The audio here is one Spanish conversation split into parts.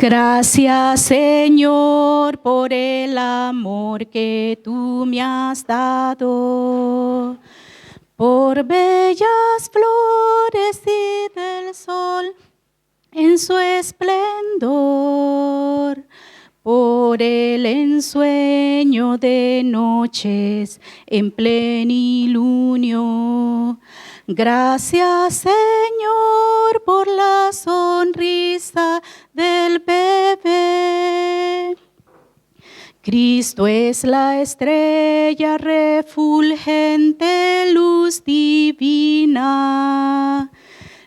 Gracias, Señor, por el amor que tú me has dado, por bellas flores y del sol en su esplendor, por el ensueño de noches en plenilunio. Gracias, Señor, por la sonrisa del bebé. Cristo es la estrella refulgente, luz divina,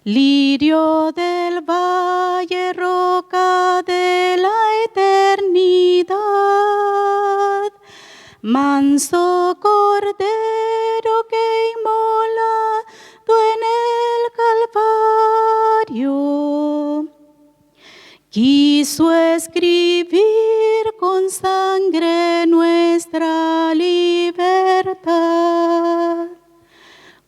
lirio del valle, roca de la eternidad, manso cordero que inmola en el Calvario, quiso escribir con sangre nuestra libertad.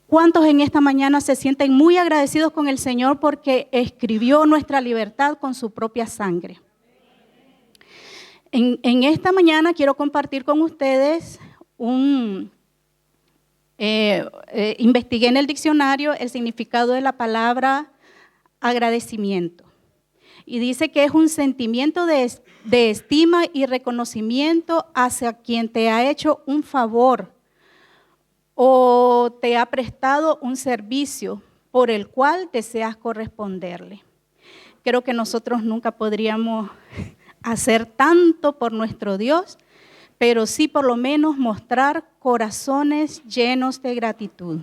¿Cuántos en esta mañana se sienten muy agradecidos con el Señor porque escribió nuestra libertad con su propia sangre? En esta mañana quiero compartir con ustedes investigué en el diccionario el significado de la palabra agradecimiento. Y dice que es un sentimiento de estima y reconocimiento hacia quien te ha hecho un favor o te ha prestado un servicio por el cual deseas corresponderle. Creo que nosotros nunca podríamos hacer tanto por nuestro Dios, pero sí por lo menos mostrar corazones llenos de gratitud.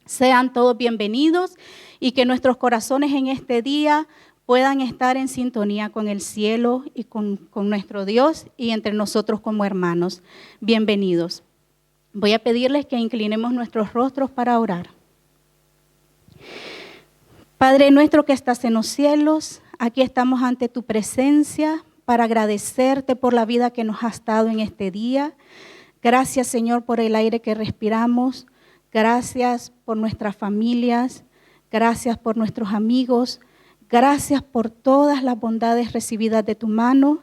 Sean todos bienvenidos y que nuestros corazones en este día puedan estar en sintonía con el cielo y con nuestro Dios y entre nosotros como hermanos. Bienvenidos. Voy a pedirles que inclinemos nuestros rostros para orar. Padre nuestro que estás en los cielos, aquí estamos ante tu presencia para agradecerte por la vida que nos has dado en este día. Gracias, Señor, por el aire que respiramos. Gracias por nuestras familias. Gracias por nuestros amigos. Gracias por todas las bondades recibidas de tu mano.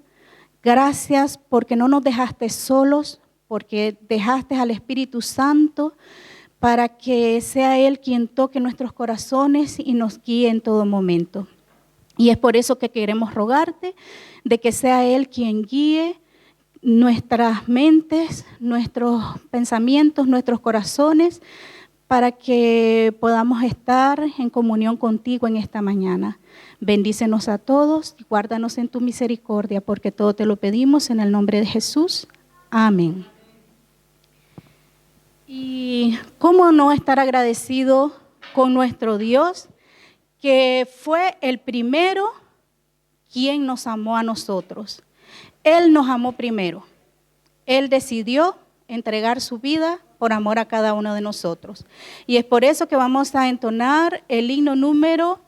Gracias porque no nos dejaste solos, porque dejaste al Espíritu Santo para que sea Él quien toque nuestros corazones y nos guíe en todo momento. Y es por eso que queremos rogarte de que sea Él quien guíe nuestras mentes, nuestros pensamientos, nuestros corazones, para que podamos estar en comunión contigo en esta mañana. Bendícenos a todos y guárdanos en tu misericordia, porque todo te lo pedimos en el nombre de Jesús. Amén. Y cómo no estar agradecido con nuestro Dios, que fue el primero quien nos amó a nosotros. Él nos amó primero. Él decidió entregar su vida por amor a cada uno de nosotros. Y es por eso que vamos a entonar el himno número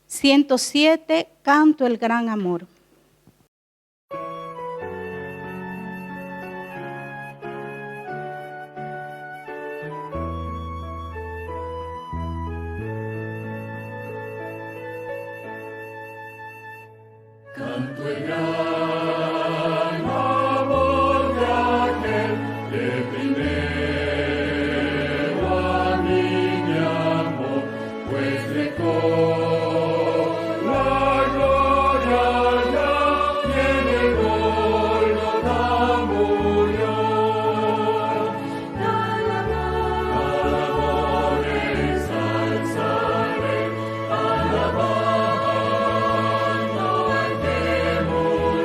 107, Canto el Gran Amor. Canto el gran amor de aquel que primero a mí me amó, pues dejó la gloria ya y en el Gólgota murió. Al amor ensalzaré, alabando al que murió.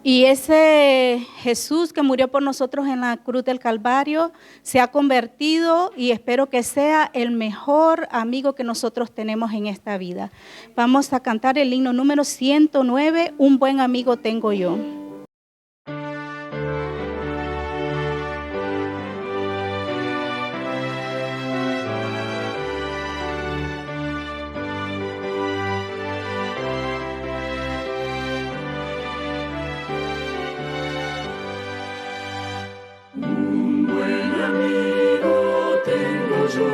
Y ese Jesús que murió por nosotros en la cruz del Calvario se ha convertido y espero que sea el mejor amigo que nosotros tenemos en esta vida. Vamos a cantar el himno número 109, Un buen amigo tengo yo. Su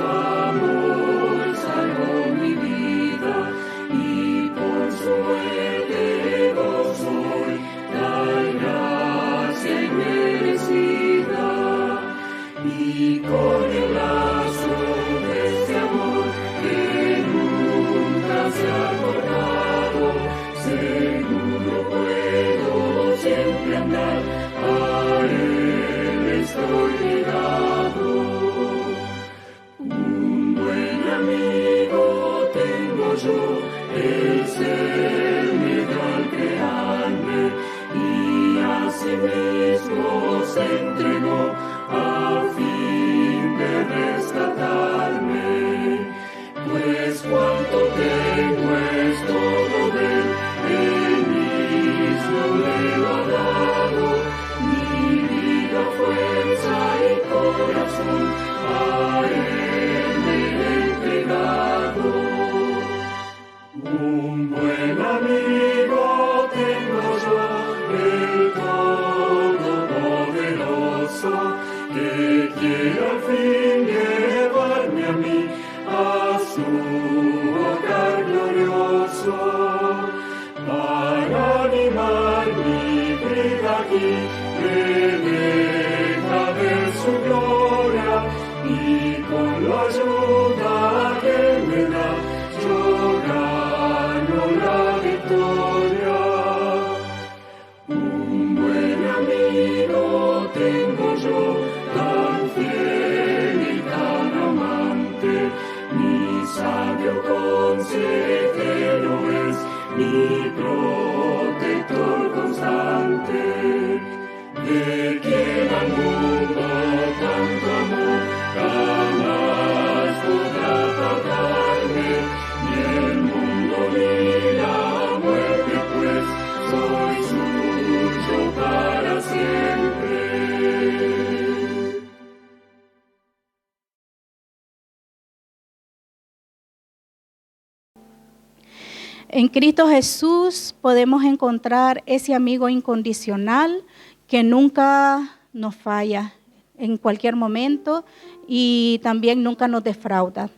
amor salvó mi vida y por su muerte gozo la gracia inmerecida. Y con el lazo de ese amor que nunca se ha cortado, seguro puedo siempre andar, a él estoy ligado. Amigo tengo yo, el ser me da al crearme y a sí mismo se entregó a fin de rescatarme. Pues cuanto tengo es todo de él mismo me lo ha dado, mi vida, fuerza y corazón a él me he entregado. Un buen amigo tengo yo, el Todopoderoso, que quiere al fin llevarme a mí a su hogar glorioso. Para animar mi vida aquí, me deja ver su gloria y con la ayuda que me da, yo gano la victoria. Un buen amigo tengo yo, tan fiel y tan amante, mi sabio consejero es, mi protector constante. De quien al mundo tanto amor jamás podrá apartarme, ni el mundo ni la muerte, pues soy suyo para siempre. En Cristo Jesús podemos encontrar ese amigo incondicional que nunca nos falla en cualquier momento y también nunca nos defrauda.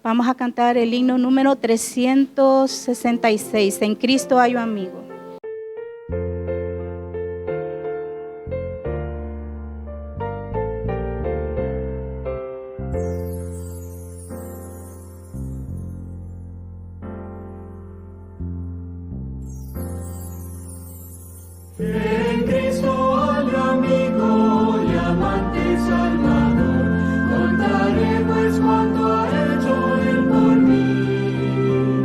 Vamos a cantar el himno número 366, En Cristo hay un amigo. En Cristo al amigo y amante Salvador, contaré pues cuanto ha hecho Él por mí.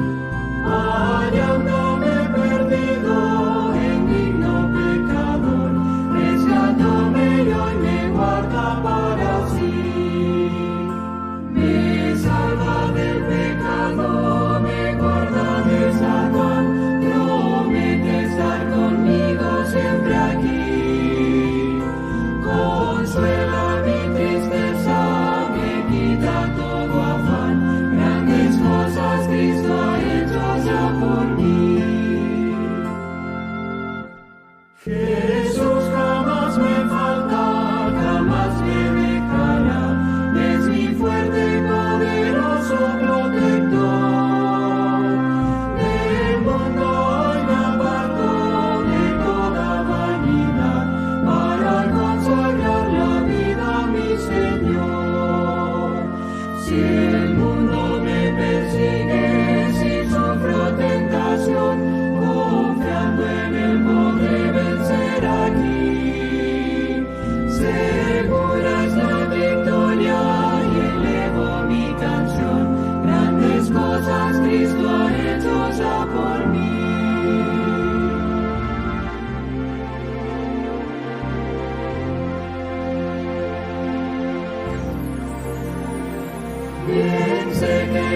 Hallándome perdido en digno pecador, rescatóme y hoy me guarda para sí. Me salva del pecado, me guarda de Satán, promete estar conmigo siempre.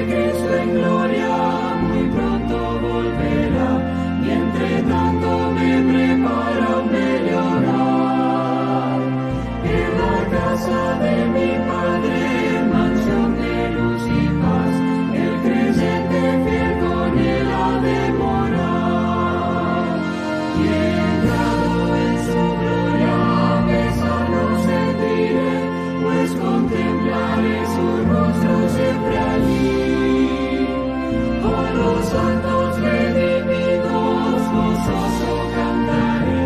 que Cristo en gloria muy pronto volverá, y entre tanto me preparo melhorar. En la casa de mi Padre, mansión de luz y paz, el creyente fiel con él ha de morar. Y entrado en su gloria, besarlo sentiré, pues contemplaré su rostro siempre allí. Con los santos redimidos, gozoso cantaré,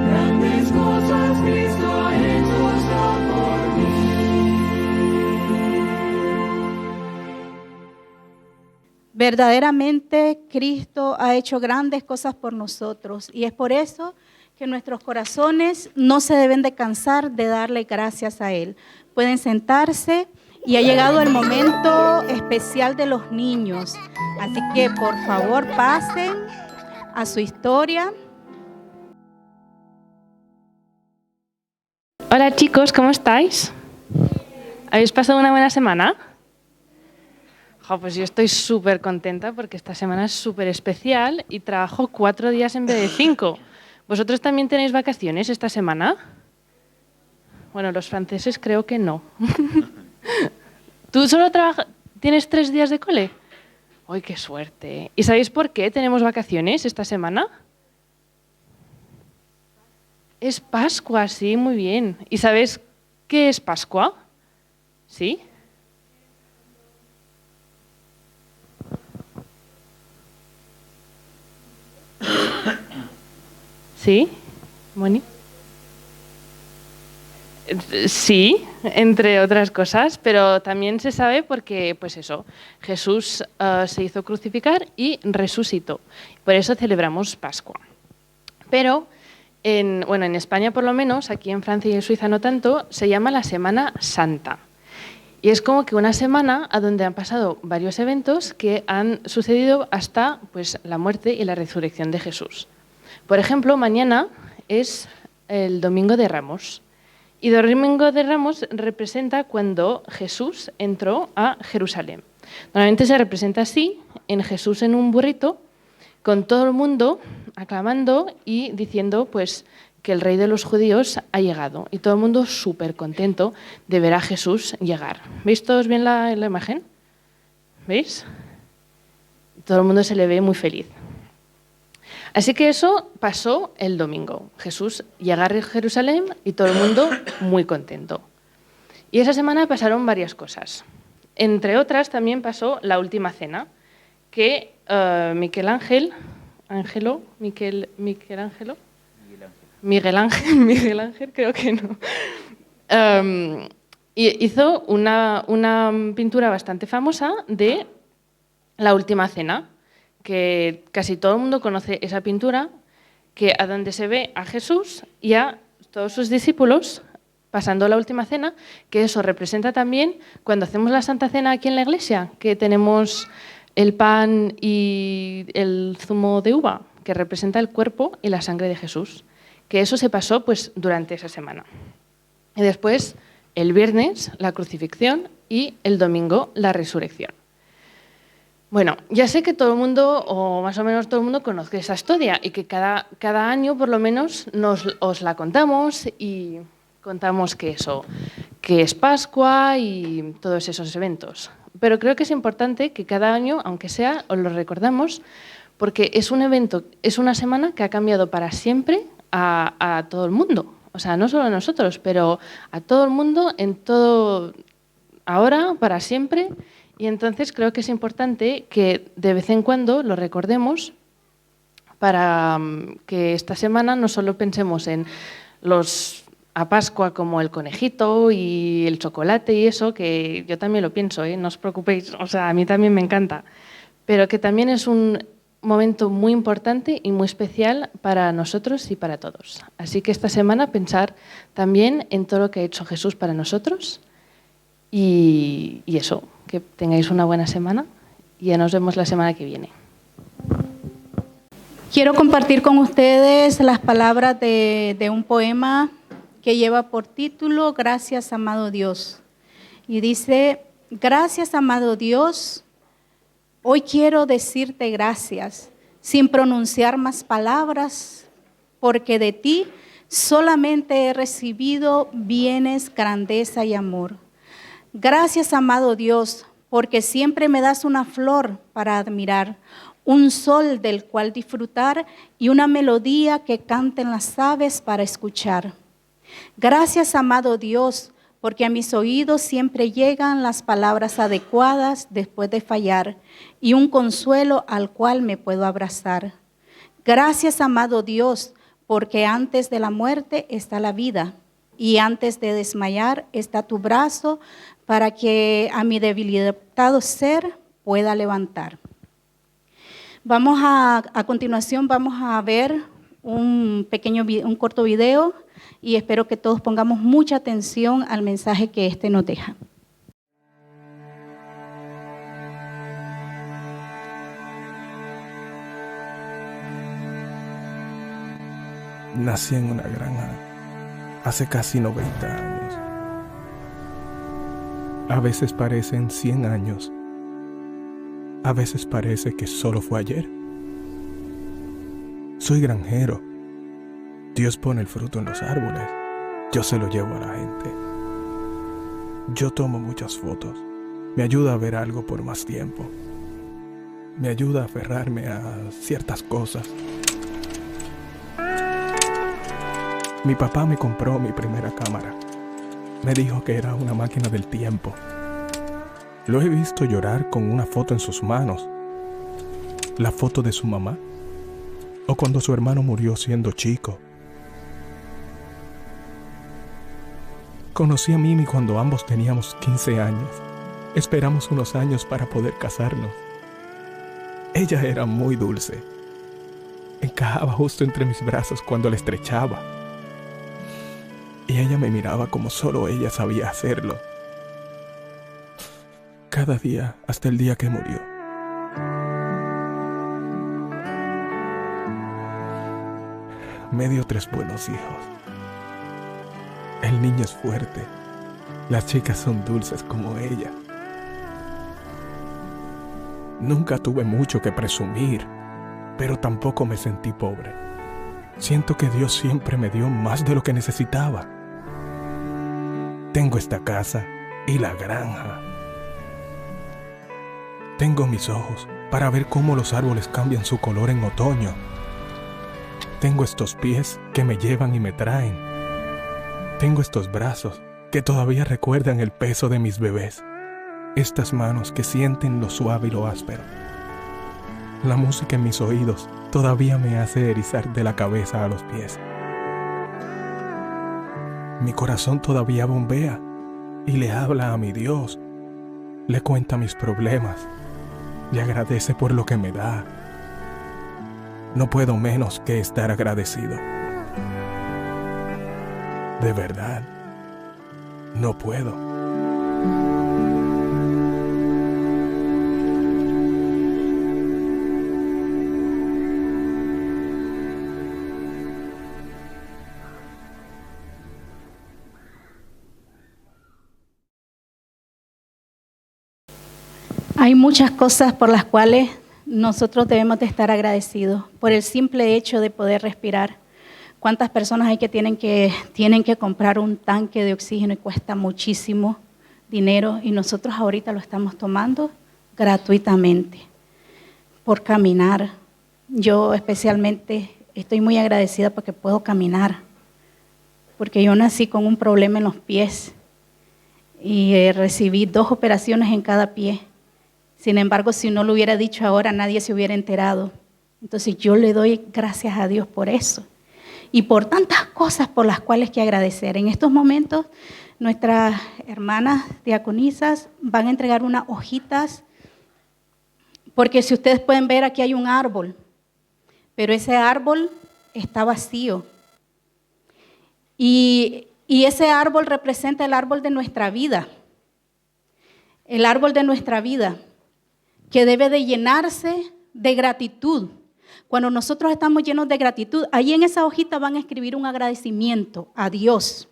grandes cosas Cristo ha hecho ya por mí. Verdaderamente Cristo ha hecho grandes cosas por nosotros y es por eso que nuestros corazones no se deben de cansar de darle gracias a Él. Pueden sentarse y ha llegado el momento especial de los niños. Así que por favor pasen a su historia. Hola chicos, ¿cómo estáis? ¿Habéis pasado una buena semana? Pues yo estoy súper contenta porque esta semana es súper especial y trabajo 4 días en vez de 5. ¿Vosotros también tenéis vacaciones esta semana? Bueno, los franceses creo que no. ¿Tú solo tienes 3 días de cole? ¡Ay, qué suerte! ¿Y sabéis por qué tenemos vacaciones esta semana? Es Pascua, sí, muy bien. ¿Y sabéis qué es Pascua? ¿Sí? ¿Sí? ¿Moni? Sí, entre otras cosas, pero también se sabe porque, pues eso, Jesús se hizo crucificar y resucitó. Por eso celebramos Pascua. Pero, en España por lo menos, aquí en Francia y en Suiza no tanto, se llama la Semana Santa. Y es como que una semana a donde han pasado varios eventos que han sucedido hasta pues, la muerte y la resurrección de Jesús. Por ejemplo, mañana es el Domingo de Ramos. Y Domingo de Ramos representa cuando Jesús entró a Jerusalén. Normalmente se representa así, en Jesús en un burrito, con todo el mundo aclamando y diciendo pues, que el rey de los judíos ha llegado. Y todo el mundo súper contento de ver a Jesús llegar. ¿Veis todos bien la imagen? ¿Veis? Todo el mundo se le ve muy feliz. Así que eso pasó el domingo. Jesús llega a Jerusalén y todo el mundo muy contento. Y esa semana pasaron varias cosas. Entre otras también pasó la última cena, que Miguel Ángel creo que no, hizo una pintura bastante famosa de la última cena, que casi todo el mundo conoce esa pintura, que a donde se ve a Jesús y a todos sus discípulos pasando la última cena, que eso representa también cuando hacemos la Santa Cena aquí en la iglesia, que tenemos el pan y el zumo de uva, que representa el cuerpo y la sangre de Jesús, que eso se pasó pues, durante esa semana. Y después, el viernes, la crucifixión y el domingo, la resurrección. Bueno, ya sé que todo el mundo, o más o menos todo el mundo, conoce esa historia y que cada año, por lo menos, os la contamos y contamos que es Pascua y todos esos eventos. Pero creo que es importante que cada año, aunque sea, os lo recordamos, porque es un evento, es una semana que ha cambiado para siempre a todo el mundo. O sea, no solo a nosotros, pero a todo el mundo, en todo, ahora, para siempre. Y entonces creo que es importante que de vez en cuando lo recordemos para que esta semana no solo pensemos en a Pascua como el conejito y el chocolate y eso, que yo también lo pienso, no os preocupéis, o sea, a mí también me encanta, pero que también es un momento muy importante y muy especial para nosotros y para todos. Así que esta semana pensar también en todo lo que ha hecho Jesús para nosotros y eso, que tengáis una buena semana y ya nos vemos la semana que viene. Quiero compartir con ustedes las palabras de un poema que lleva por título Gracias, amado Dios. Y dice, gracias, amado Dios, Hoy quiero decirte gracias, sin pronunciar más palabras, porque de ti solamente he recibido bienes, grandeza y amor. Gracias, amado Dios, porque siempre me das una flor para admirar, un sol del cual disfrutar y una melodía que canten las aves para escuchar. Gracias, amado Dios, porque a mis oídos siempre llegan las palabras adecuadas después de fallar y un consuelo al cual me puedo abrazar. Gracias, amado Dios, porque antes de la muerte está la vida y antes de desmayar está tu brazo para que a mi debilitado ser pueda levantar. A continuación vamos a ver un corto video y espero que todos pongamos mucha atención al mensaje que este nos deja. Nací en una granja hace casi 90 años. A veces parecen 100 años. A veces parece que solo fue ayer. Soy granjero. Dios pone el fruto en los árboles. Yo se lo llevo a la gente. Yo tomo muchas fotos. Me ayuda a ver algo por más tiempo. Me ayuda a aferrarme a ciertas cosas. Mi papá me compró mi primera cámara. Me dijo que era una máquina del tiempo. Lo he visto llorar con una foto en sus manos. La foto de su mamá. O cuando su hermano murió siendo chico. Conocí a Mimi cuando ambos teníamos 15 años. Esperamos unos años para poder casarnos. Ella era muy dulce. Encajaba justo entre mis brazos cuando la estrechaba. Y ella me miraba como solo ella sabía hacerlo. Cada día, hasta el día que murió. Me dio 3 buenos hijos. El niño es fuerte. Las chicas son dulces como ella. Nunca tuve mucho que presumir, pero tampoco me sentí pobre. Siento que Dios siempre me dio más de lo que necesitaba. Tengo esta casa y la granja. Tengo mis ojos para ver cómo los árboles cambian su color en otoño. Tengo estos pies que me llevan y me traen. Tengo estos brazos que todavía recuerdan el peso de mis bebés. Estas manos que sienten lo suave y lo áspero. La música en mis oídos todavía me hace erizar de la cabeza a los pies. Mi corazón todavía bombea y le habla a mi Dios. Le cuenta mis problemas. Le agradece por lo que me da. No puedo menos que estar agradecido. De verdad, no puedo. Hay muchas cosas por las cuales nosotros debemos de estar agradecidos por el simple hecho de poder respirar. ¿Cuántas personas hay que tienen que comprar un tanque de oxígeno y cuesta muchísimo dinero y nosotros ahorita lo estamos tomando gratuitamente por caminar? Yo especialmente estoy muy agradecida porque puedo caminar, porque yo nací con un problema en los pies y recibí 2 operaciones en cada pie. Sin embargo, si no lo hubiera dicho ahora, nadie se hubiera enterado. Entonces yo le doy gracias a Dios por eso y por tantas cosas por las cuales que agradecer. En estos momentos, nuestras hermanas diaconisas van a entregar unas hojitas, porque si ustedes pueden ver, aquí hay un árbol, pero ese árbol está vacío. Y ese árbol representa el árbol de nuestra vida. El árbol de nuestra vida, que debe de llenarse de gratitud. Cuando nosotros estamos llenos de gratitud, ahí en esa hojita van a escribir un agradecimiento a Dios.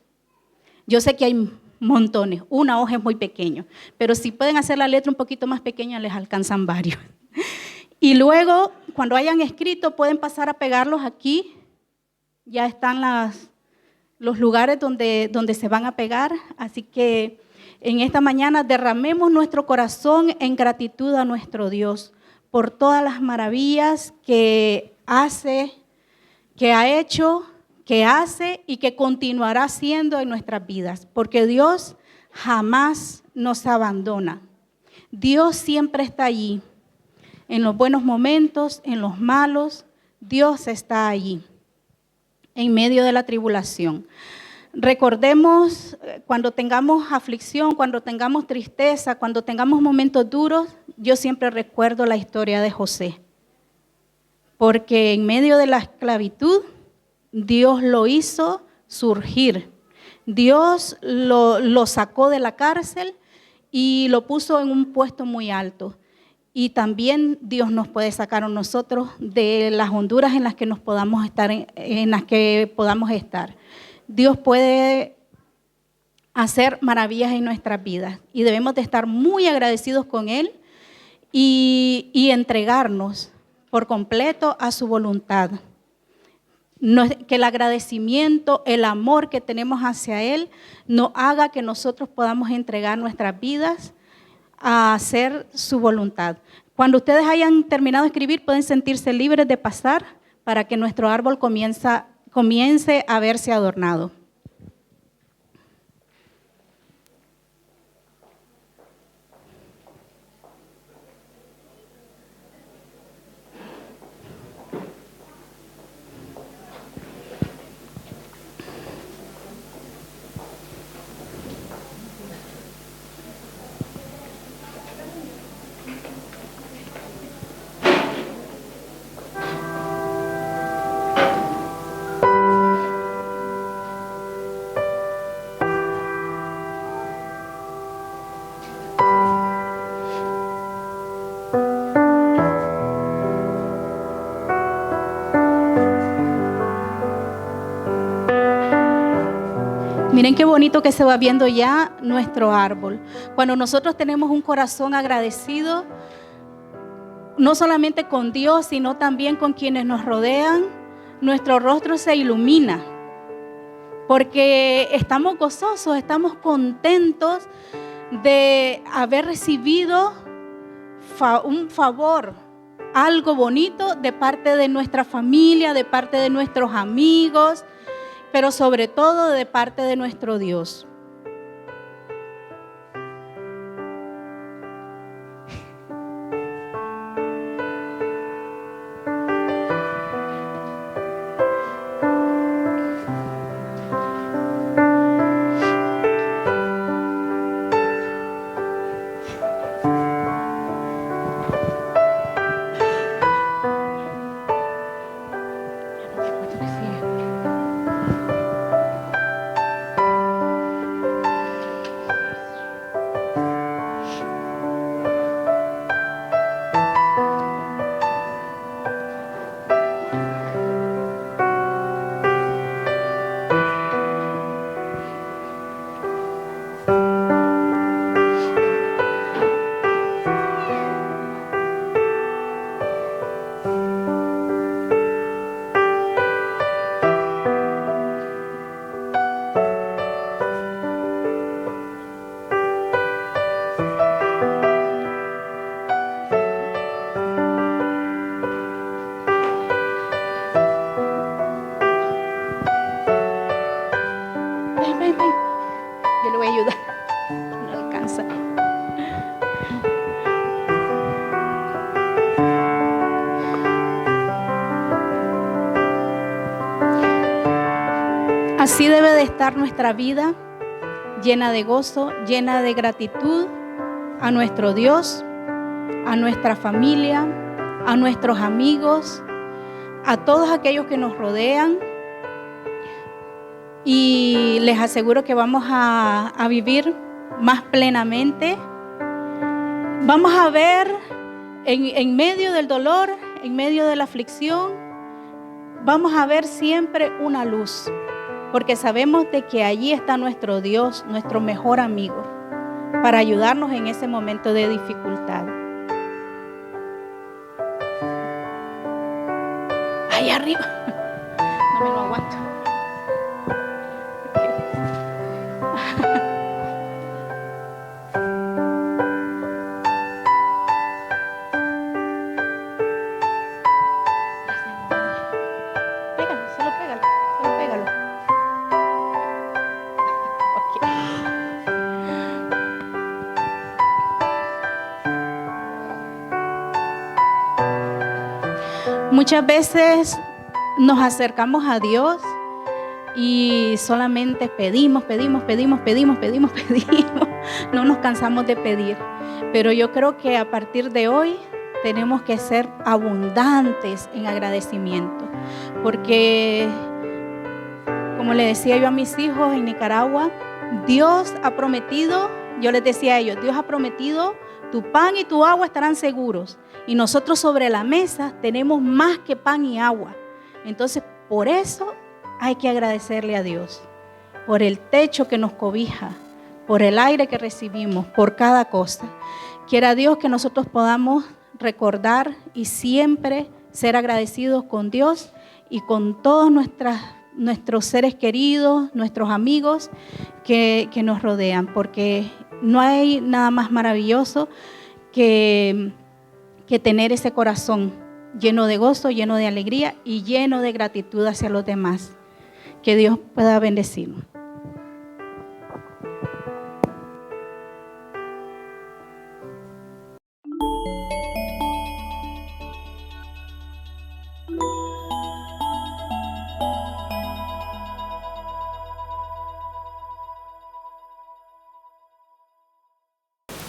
Yo sé que hay montones, una hoja es muy pequeño, pero si pueden hacer la letra un poquito más pequeña, les alcanzan varios. Y luego, cuando hayan escrito, pueden pasar a pegarlos aquí. Ya están los lugares donde se van a pegar. Así que en esta mañana derramemos nuestro corazón en gratitud a nuestro Dios por todas las maravillas que hace, que ha hecho, que hace y que continuará haciendo en nuestras vidas. Porque Dios jamás nos abandona. Dios siempre está allí. En los buenos momentos, en los malos, Dios está allí, en medio de la tribulación. Recordemos cuando tengamos aflicción, cuando tengamos tristeza, cuando tengamos momentos duros, yo siempre recuerdo la historia de José. Porque en medio de la esclavitud, Dios lo hizo surgir. Dios lo sacó de la cárcel y lo puso en un puesto muy alto. Y también Dios nos puede sacar a nosotros de las honduras en las que nos podamos estar, en las que podamos estar. Dios puede hacer maravillas en nuestras vidas y debemos de estar muy agradecidos con Él y entregarnos por completo a su voluntad. Que el agradecimiento, el amor que tenemos hacia Él nos haga que nosotros podamos entregar nuestras vidas a hacer su voluntad. Cuando ustedes hayan terminado de escribir, pueden sentirse libres de pasar para que nuestro árbol comience a verse adornado. Miren qué bonito que se va viendo ya nuestro árbol. Cuando nosotros tenemos un corazón agradecido, no solamente con Dios, sino también con quienes nos rodean, nuestro rostro se ilumina. Porque estamos gozosos, estamos contentos de haber recibido un favor, algo bonito de parte de nuestra familia, de parte de nuestros amigos, pero sobre todo de parte de nuestro Dios. Ven. Yo le voy a ayudar. No alcanza. Así debe de estar nuestra vida, llena de gozo, llena de gratitud a nuestro Dios, a nuestra familia, a nuestros amigos, a todos aquellos que nos rodean. Y les aseguro que vamos a vivir más plenamente. Vamos a ver en medio del dolor, en medio de la aflicción, vamos a ver siempre una luz. Porque sabemos de que allí está nuestro Dios, nuestro mejor amigo, para ayudarnos en ese momento de dificultad. allá arriba. No me lo aguanto. Pégalo, solo pégalo. Ok. Muchas veces nos acercamos a Dios y solamente pedimos. No nos cansamos de pedir. Pero yo creo que a partir de hoy tenemos que ser abundantes en agradecimiento. Porque, como le decía yo a mis hijos en Nicaragua, Dios ha prometido, yo les decía a ellos, Dios ha prometido, tu pan y tu agua estarán seguros. Y nosotros sobre la mesa tenemos más que pan y agua. Entonces, por eso hay que agradecerle a Dios, por el techo que nos cobija, por el aire que recibimos, por cada cosa. Quiera Dios que nosotros podamos recordar y siempre ser agradecidos con Dios y con todos nuestros seres queridos, nuestros amigos que nos rodean, porque no hay nada más maravilloso que tener ese corazón lleno de gozo, lleno de alegría y lleno de gratitud hacia los demás. Que Dios pueda bendecirnos.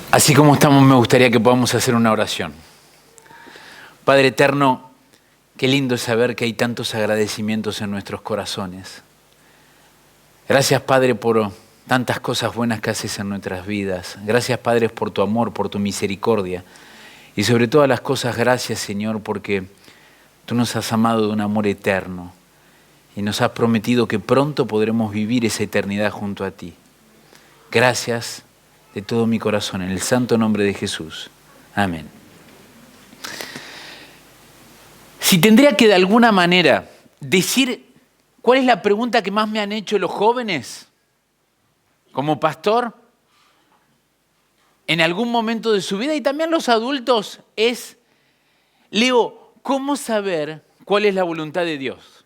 Así como estamos, me gustaría que podamos hacer una oración. Padre eterno, qué lindo saber que hay tantos agradecimientos en nuestros corazones. Gracias, Padre, por tantas cosas buenas que haces en nuestras vidas. Gracias, Padre, por tu amor, por tu misericordia. Y sobre todas las cosas, gracias, Señor, porque tú nos has amado de un amor eterno y nos has prometido que pronto podremos vivir esa eternidad junto a ti. Gracias de todo mi corazón, en el santo nombre de Jesús. Amén. Si tendría que de alguna manera decir cuál es la pregunta que más me han hecho los jóvenes como pastor en algún momento de su vida y también los adultos es, Leo, ¿cómo saber cuál es la voluntad de Dios?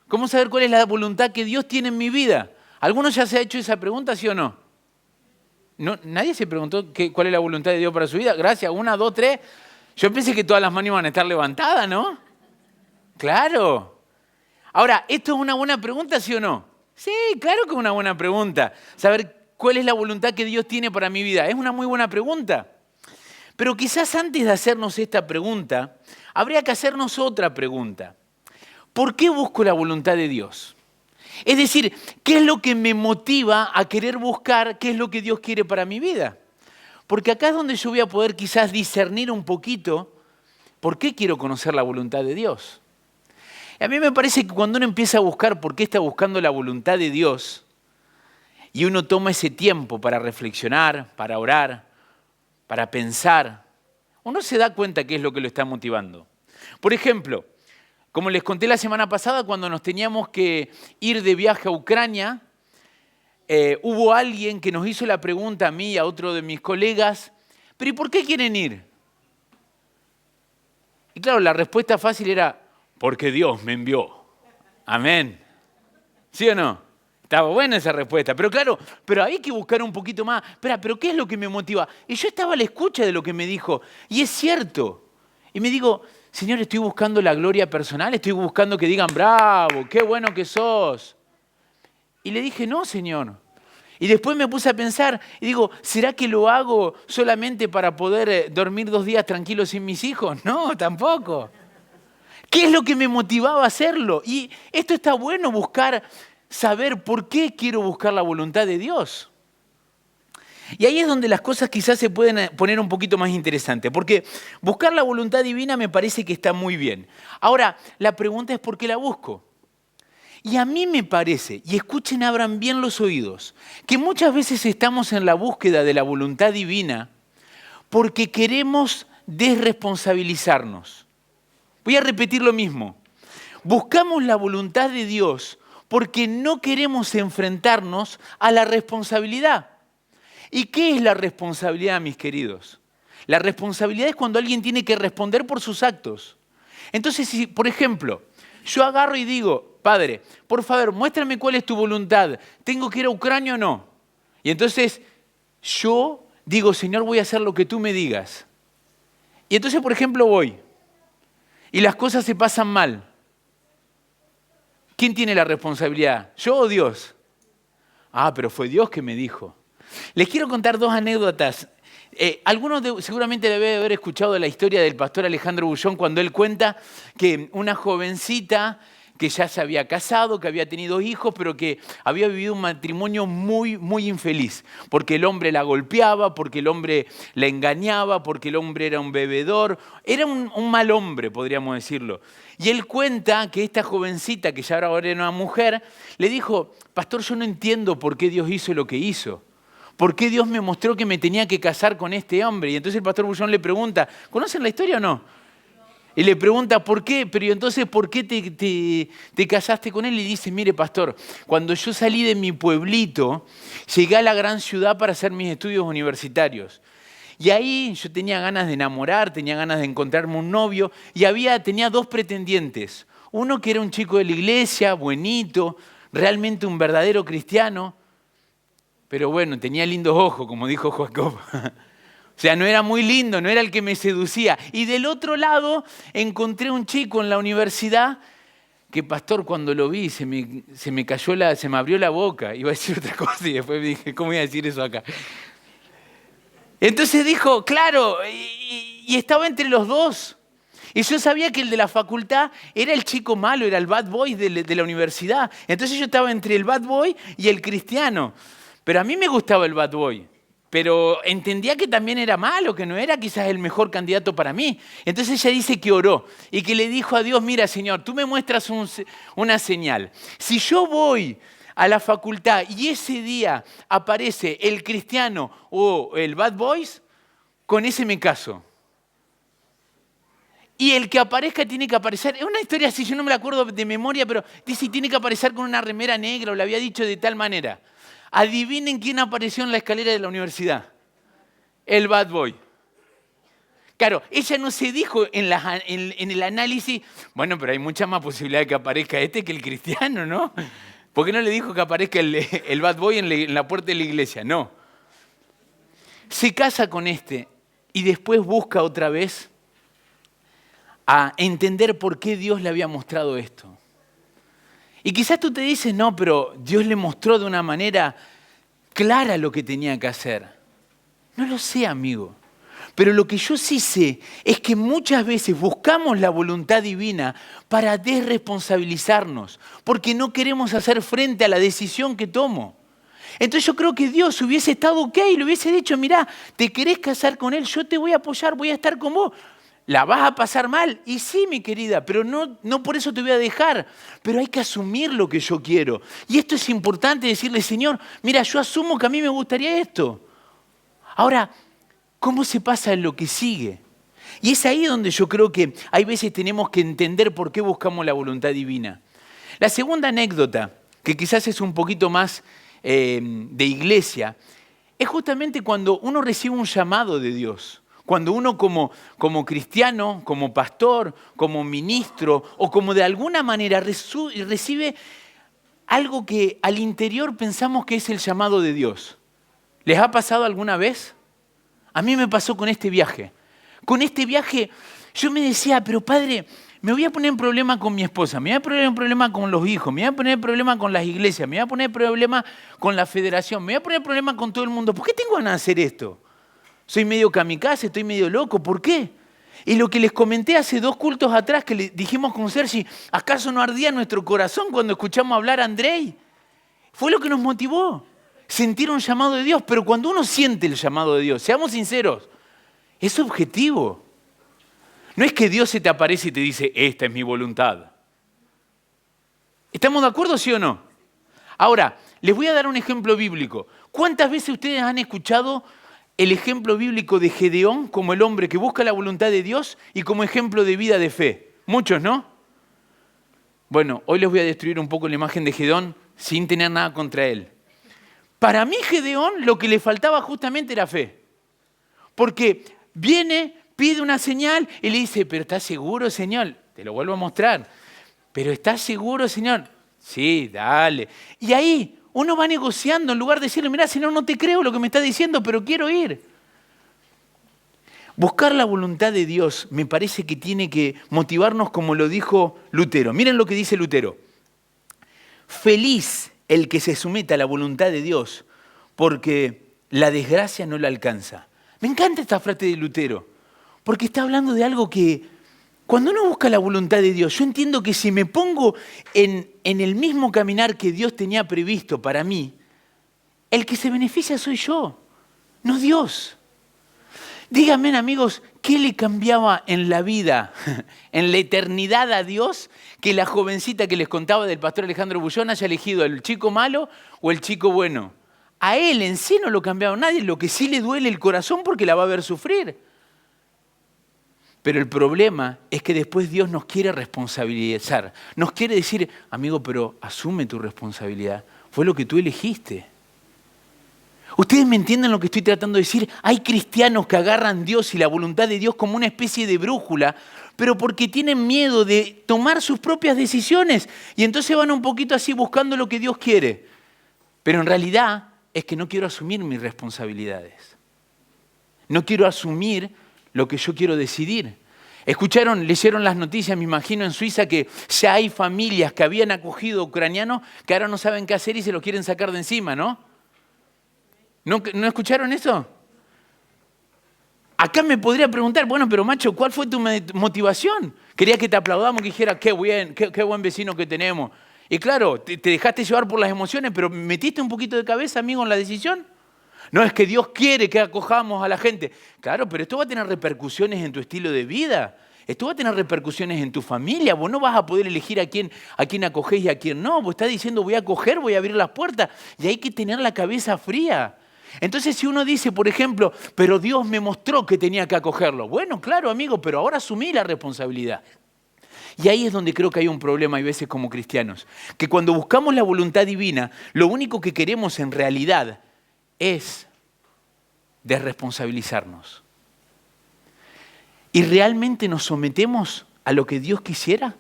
¿Cómo saber cuál es la voluntad que Dios tiene en mi vida? ¿Alguno ya se ha hecho esa pregunta, sí o no? ¿No? ¿Nadie se preguntó cuál es la voluntad de Dios para su vida? Gracias, 1, 2, 3. Yo pensé que todas las manos iban a estar levantadas, ¿no? Claro. Ahora, ¿esto es una buena pregunta, sí o no? Sí, claro que es una buena pregunta. Saber cuál es la voluntad que Dios tiene para mi vida. Es una muy buena pregunta. Pero quizás antes de hacernos esta pregunta, habría que hacernos otra pregunta. ¿Por qué busco la voluntad de Dios? Es decir, ¿qué es lo que me motiva a querer buscar qué es lo que Dios quiere para mi vida? Porque acá es donde yo voy a poder quizás discernir un poquito por qué quiero conocer la voluntad de Dios. A mí me parece que cuando uno empieza a buscar por qué está buscando la voluntad de Dios y uno toma ese tiempo para reflexionar, para orar, para pensar, uno se da cuenta qué es lo que lo está motivando. Por ejemplo, como les conté la semana pasada, cuando nos teníamos que ir de viaje a Ucrania, hubo alguien que nos hizo la pregunta a mí y a otro de mis colegas, ¿pero y por qué quieren ir? Y claro, la respuesta fácil era, porque Dios me envió. Amén. ¿Sí o no? Estaba buena esa respuesta, pero claro, pero hay que buscar un poquito más. Espera, ¿pero qué es lo que me motiva? Y yo estaba a la escucha de lo que me dijo, y es cierto. Y me digo, Señor, estoy buscando la gloria personal, estoy buscando que digan, bravo, qué bueno que sos. Y le dije, no, Señor. Y después me puse a pensar y digo, ¿será que lo hago solamente para poder dormir 2 días tranquilos sin mis hijos? No, tampoco. ¿Qué es lo que me motivaba a hacerlo? Y esto está bueno, buscar, saber por qué quiero buscar la voluntad de Dios. Y ahí es donde las cosas quizás se pueden poner un poquito más interesantes, porque buscar la voluntad divina me parece que está muy bien. Ahora, la pregunta es ¿por qué la busco? Y a mí me parece, y escuchen, abran bien los oídos, que muchas veces estamos en la búsqueda de la voluntad divina porque queremos desresponsabilizarnos. Voy a repetir lo mismo. Buscamos la voluntad de Dios porque no queremos enfrentarnos a la responsabilidad. ¿Y qué es la responsabilidad, mis queridos? La responsabilidad es cuando alguien tiene que responder por sus actos. Entonces, si, por ejemplo, yo agarro y digo, Padre, por favor, muéstrame cuál es tu voluntad. ¿Tengo que ir a Ucrania o no? Y entonces yo digo, Señor, voy a hacer lo que tú me digas. Y entonces, por ejemplo, voy. Y las cosas se pasan mal. ¿Quién tiene la responsabilidad? ¿Yo o Dios? Ah, pero fue Dios que me dijo. Les quiero contar dos anécdotas. Algunos seguramente deben haber escuchado la historia del pastor Alejandro Bullón cuando él cuenta que una jovencita que ya se había casado, que había tenido hijos, pero que había vivido un matrimonio muy, muy infeliz. Porque el hombre la golpeaba, porque el hombre la engañaba, porque el hombre era un bebedor. Era un mal hombre, podríamos decirlo. Y él cuenta que esta jovencita, que ya ahora era una mujer, le dijo, pastor, yo no entiendo por qué Dios hizo lo que hizo. ¿Por qué Dios me mostró que me tenía que casar con este hombre? Y entonces el pastor Bullón le pregunta, ¿conocen la historia o no? Y le pregunta, ¿por qué? Pero entonces, ¿por qué te casaste con él? Y dice, mire, pastor, cuando yo salí de mi pueblito, llegué a la gran ciudad para hacer mis estudios universitarios. Y ahí yo tenía ganas de enamorar, tenía ganas de encontrarme un novio, y tenía dos pretendientes. Uno que era un chico de la iglesia, buenito, realmente un verdadero cristiano, pero bueno, tenía lindos ojos, como dijo Jacob. O sea, no era muy lindo, no era el que me seducía. Y del otro lado encontré un chico en la universidad que, pastor, cuando lo vi se me abrió la boca. Iba a decir otra cosa y después me dije, ¿cómo voy a decir eso acá? Entonces dijo, claro, y estaba entre los dos. Y yo sabía que el de la facultad era el chico malo, era el bad boy de la universidad. Entonces yo estaba entre el bad boy y el cristiano. Pero a mí me gustaba el bad boy. Pero entendía que también era malo, que no era quizás el mejor candidato para mí. Entonces ella dice que oró y que le dijo a Dios, mira, Señor, tú me muestras una señal. Si yo voy a la facultad y ese día aparece el cristiano o el bad boys, con ese me caso. Y el que aparezca tiene que aparecer. Es una historia así, yo no me la acuerdo de memoria, pero dice, tiene que aparecer con una remera negra, o le había dicho de tal manera. Adivinen quién apareció en la escalera de la universidad. El bad boy. Claro, ella no se dijo en el análisis, bueno, pero hay mucha más posibilidad de que aparezca este que el cristiano, ¿no? ¿Por qué no le dijo que aparezca el bad boy en la puerta de la iglesia? No. Se casa con este y después busca otra vez a entender por qué Dios le había mostrado esto. Y quizás tú te dices, no, pero Dios le mostró de una manera clara lo que tenía que hacer. No lo sé, amigo. Pero lo que yo sí sé es que muchas veces buscamos la voluntad divina para desresponsabilizarnos, porque no queremos hacer frente a la decisión que tomo. Entonces yo creo que Dios hubiese estado ok y le hubiese dicho, mirá, ¿te querés casar con él? Yo te voy a apoyar, voy a estar con vos. ¿La vas a pasar mal? Y sí, mi querida, pero no por eso te voy a dejar. Pero hay que asumir lo que yo quiero. Y esto es importante decirle, Señor, mira, yo asumo que a mí me gustaría esto. Ahora, ¿cómo se pasa en lo que sigue? Y es ahí donde yo creo que hay veces tenemos que entender por qué buscamos la voluntad divina. La segunda anécdota, que quizás es un poquito más de iglesia, es justamente cuando uno recibe un llamado de Dios. Cuando uno como cristiano, como pastor, como ministro o como de alguna manera recibe algo que al interior pensamos que es el llamado de Dios. ¿Les ha pasado alguna vez? A mí me pasó con este viaje. Con este viaje yo me decía, pero padre, me voy a poner en problema con mi esposa, me voy a poner en problema con los hijos, me voy a poner en problema con las iglesias, me voy a poner en problema con la federación, me voy a poner en problema con todo el mundo. ¿Por qué tengo ganas de hacer esto? Soy medio kamikaze, estoy medio loco, ¿por qué? Y lo que les comenté hace 2 cultos atrás, que le dijimos con Sergi, ¿acaso no ardía nuestro corazón cuando escuchamos hablar a Andrei? Fue lo que nos motivó, sentir un llamado de Dios. Pero cuando uno siente el llamado de Dios, seamos sinceros, es objetivo. No es que Dios se te aparece y te dice, esta es mi voluntad. ¿Estamos de acuerdo, sí o no? Ahora, les voy a dar un ejemplo bíblico. ¿Cuántas veces ustedes han escuchado el ejemplo bíblico de Gedeón como el hombre que busca la voluntad de Dios y como ejemplo de vida de fe? Muchos, ¿no? Bueno, hoy les voy a destruir un poco la imagen de Gedeón sin tener nada contra él. Para mí Gedeón lo que le faltaba justamente era fe. Porque viene, pide una señal y le dice, pero ¿estás seguro, Señor? Te lo vuelvo a mostrar. ¿Pero estás seguro, Señor? Sí, dale. Y ahí uno va negociando en lugar de decirle, mira, Señor, no te creo lo que me estás diciendo, pero quiero ir. Buscar la voluntad de Dios me parece que tiene que motivarnos como lo dijo Lutero. Miren lo que dice Lutero. Feliz el que se someta a la voluntad de Dios, porque la desgracia no la alcanza. Me encanta esta frase de Lutero, porque está hablando de algo que cuando uno busca la voluntad de Dios, yo entiendo que si me pongo en el mismo caminar que Dios tenía previsto para mí, el que se beneficia soy yo, no Dios. Díganme, amigos, ¿qué le cambiaba en la vida, en la eternidad a Dios, que la jovencita que les contaba del pastor Alejandro Bullón haya elegido el chico malo o el chico bueno? A él en sí no lo cambiaba nadie, lo que sí le duele el corazón porque la va a ver sufrir. Pero el problema es que después Dios nos quiere responsabilizar. Nos quiere decir, amigo, pero asume tu responsabilidad. Fue lo que tú elegiste. ¿Ustedes me entienden lo que estoy tratando de decir? Hay cristianos que agarran Dios y la voluntad de Dios como una especie de brújula, pero porque tienen miedo de tomar sus propias decisiones. Y entonces van un poquito así buscando lo que Dios quiere. Pero en realidad es que no quiero asumir mis responsabilidades. No quiero asumir lo que yo quiero decidir. Leyeron las noticias, me imagino, en Suiza, que ya hay familias que habían acogido ucranianos que ahora no saben qué hacer y se lo quieren sacar de encima, ¿no? ¿No escucharon eso? Acá me podría preguntar, bueno, pero macho, ¿cuál fue tu motivación? Quería que te aplaudamos, que dijera, qué buen vecino que tenemos. Y claro, te dejaste llevar por las emociones, pero ¿metiste un poquito de cabeza, amigo, en la decisión? No, es que Dios quiere que acojamos a la gente. Claro, pero esto va a tener repercusiones en tu estilo de vida. Esto va a tener repercusiones en tu familia. Vos no vas a poder elegir a quién acogés y a quién no. Vos estás diciendo, voy a acoger, voy a abrir las puertas. Y hay que tener la cabeza fría. Entonces, si uno dice, por ejemplo, pero Dios me mostró que tenía que acogerlo. Bueno, claro, amigo, pero ahora asumí la responsabilidad. Y ahí es donde creo que hay un problema, hay veces como cristianos, que cuando buscamos la voluntad divina, lo único que queremos en realidad es desresponsabilizarnos. ¿Y realmente nos sometemos a lo que Dios quisiera?